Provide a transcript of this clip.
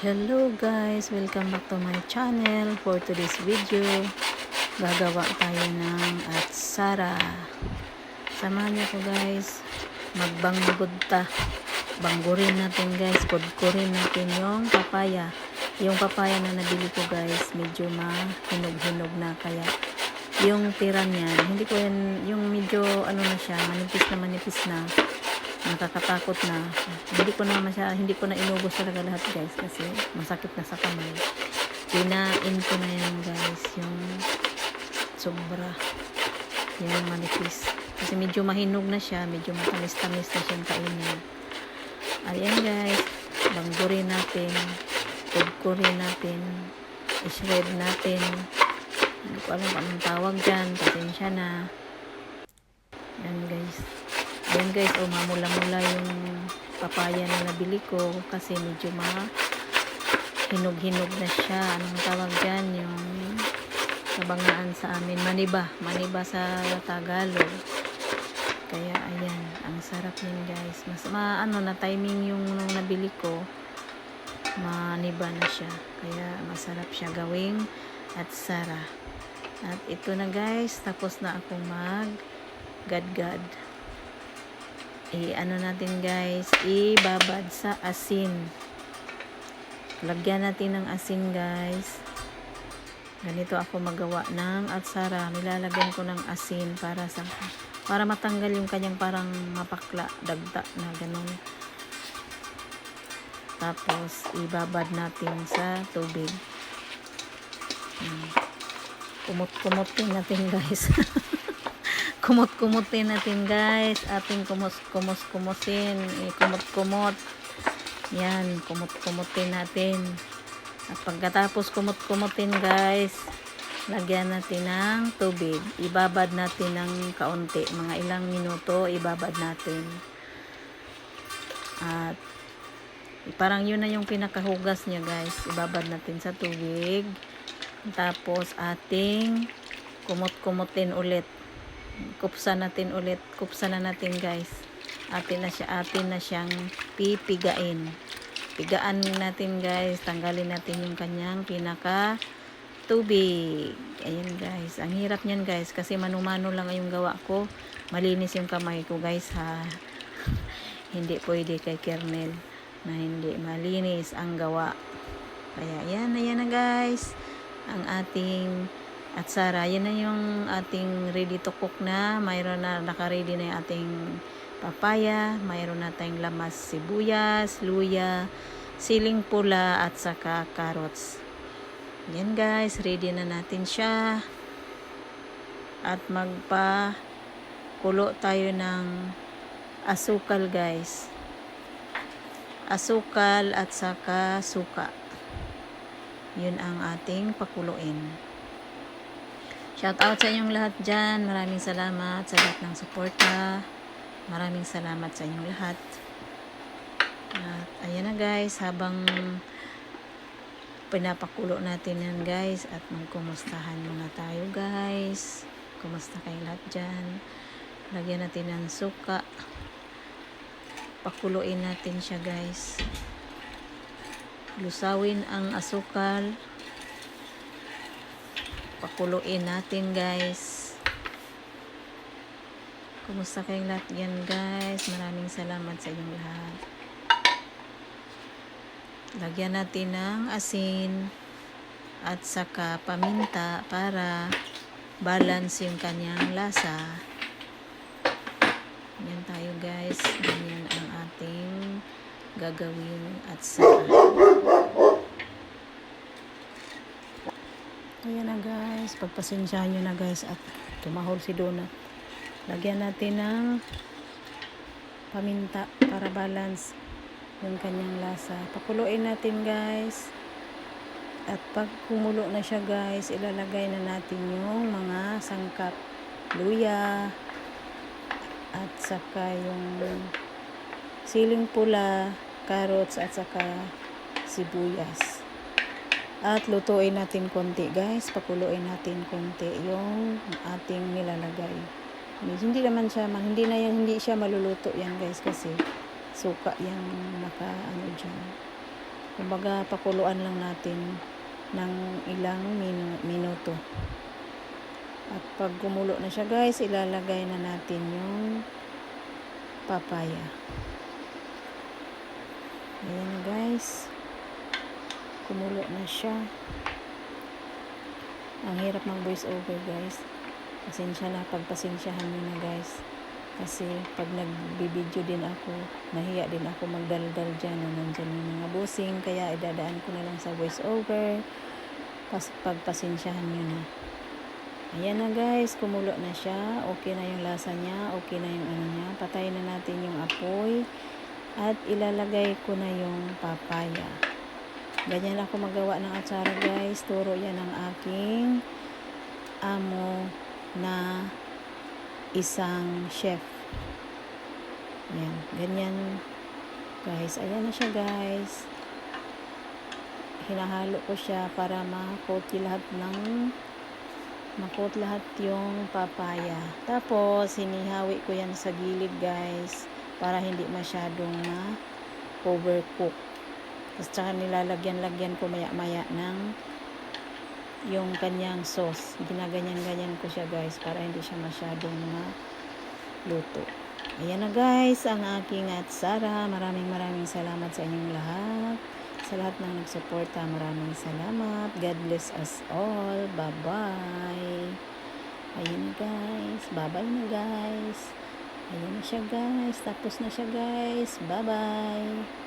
Hello guys, welcome back to my channel. For today's video, gagawa tayo ng atsara. Samahan niyo ko guys, magbanggod ta. Banggurin natin guys, kudkurin natin yung papaya. Yung papaya na nabili ko guys, medyo mahinog-hinog na, kaya yung tira niyan, hindi ko yan, yung medyo ano na siya, manipis na, nakakatakot na. Hindi ko na inubos talaga lahat guys, kasi masakit na sa kamay. Kinain ko na yan guys, yung sobra, yung manipis, kasi medyo mahinog na siya, medyo matamis-tamis na siyang kainin. Ayan guys, banggurin natin, kudkurin natin, i-shred natin. Hindi ko alam anong tawag dyan, pasensya na. Ayan guys, mamula-mula yung papaya na nabili ko, kasi medyo hinog-hinog na siya. Anong tawag dyan, yung kabangaan sa amin, maniba sa Tagalog. Kaya ayan, ang sarap yun guys. Mas na timing yung nung nabili ko, maniba na siya, kaya masarap siya gawing atsara. At ito na guys, tapos na akong gadgad. Ano natin guys, ibabad sa asin. Lagyan natin ng asin guys. Ganito ako magawa ng atsara. Nilalagyan ko ng asin para matanggal yung kanyang parang mapakla, dagta na ganun. Tapos ibabad natin sa tubig. Kumot-kumotin natin guys. Kumot-kumotin natin guys. Ating kumusin. Kumot-kumot. Yan, kumot-kumotin natin. At pagkatapos kumot-kumotin guys, lagyan natin ng tubig. Ibabad natin ng kaunti. Mga ilang minuto, ibabad natin. At parang yun na yung pinakahugas niya guys. Ibabad natin sa tubig. Tapos ating kumot-kumotin ulit. Kupsan na natin guys. Atin na siyang pipigain. Pigaan natin guys. Tanggalin natin yung kanyang pinaka tubig. Ayan guys. Ang hirap niyan guys, kasi mano-mano lang yung gawa ko. Malinis yung kamay ko guys ha. Hindi pwede kay Kernel na hindi malinis ang gawa. Kaya ayan na guys, ang ating atsara. Yan na yung ating ready to cook na. Mayroon na, naka-ready na yung ating papaya. Mayroon na tayong lamas, sibuyas, luya, siling pula, at saka carrots. Yan guys, ready na natin siya. At magpakulo tayo ng asukal guys. Asukal at saka suka. Yun ang ating pakuluin. Shout out sa inyong lahat dyan. Maraming salamat sa lahat ng suporta. Maraming salamat sa inyong lahat. At ayan na guys, habang pinapakulo natin yan guys, at magkumustahan muna tayo guys. Kumusta kayo lahat dyan? Lagyan natin ng suka. Pakuluin natin siya guys. Lusawin ang asukal. Pakuluin natin guys. Kumusta kayong lahat yan guys? Maraming salamat sa inyong lahat. Lagyan natin ng asin at saka paminta para balance yung kanyang lasa. Yan tayo guys. Ganyan ang ating gagawin atsara. Ayan na guys, pagpasensyahan nyo na guys, at tumahol si Donut. Lagyan natin ng paminta para balance yung kanyang lasa. Pakuluin natin guys. At pag kumulo na siya guys, ilalagay na natin yung mga sangkap. Luya, at saka yung siling pula, carrots, at saka sibuyas. At lutuin natin konti guys. Pakuluin natin konti yung ating nilalagay. Hindi siya maluluto yan guys, kasi suka yung dyan. Kumbaga, pakuluan lang natin ng ilang minuto. At pag kumulo na siya guys, ilalagay na natin yung papaya. Ayan na guys. Kumulo na siya. Ang hirap mag voice over guys. Pasensya na, pagpasensyahan nyo na guys. Kasi pag nagbibideo din ako, nahiya din ako magdaldal dyan na nandyan yung mga busing. Kaya idadaan ko na lang sa voice over. Pagpasensyahan nyo na. Ayan na guys, kumulo na siya. Okay na yung lasa niya. Okay na yung ano niya. Patayin na natin yung apoy. At ilalagay ko na yung papaya. Ganyan ako magawa ng atsara guys. Turo yan ng aking amo na isang chef. Yan, ganyan guys. Ayan na siya guys. Hinahalo ko siya para makot lahat yung papaya. Tapos hinihawi ko yan sa gilid guys para hindi masyadong overcook. Tapos tsaka nilalagyan ko maya ng yung kanyang sauce. Ginaganyan-ganyan ko siya guys para hindi siya masyadong maluto. Ayan na guys ang aking atsara. Maraming salamat sa inyong lahat. Sa lahat ng nagsuporta, maraming salamat. God bless us all. Bye-bye. Ayun na guys. Bye-bye na guys. Ayun na siya guys. Tapos na siya guys. Bye-bye.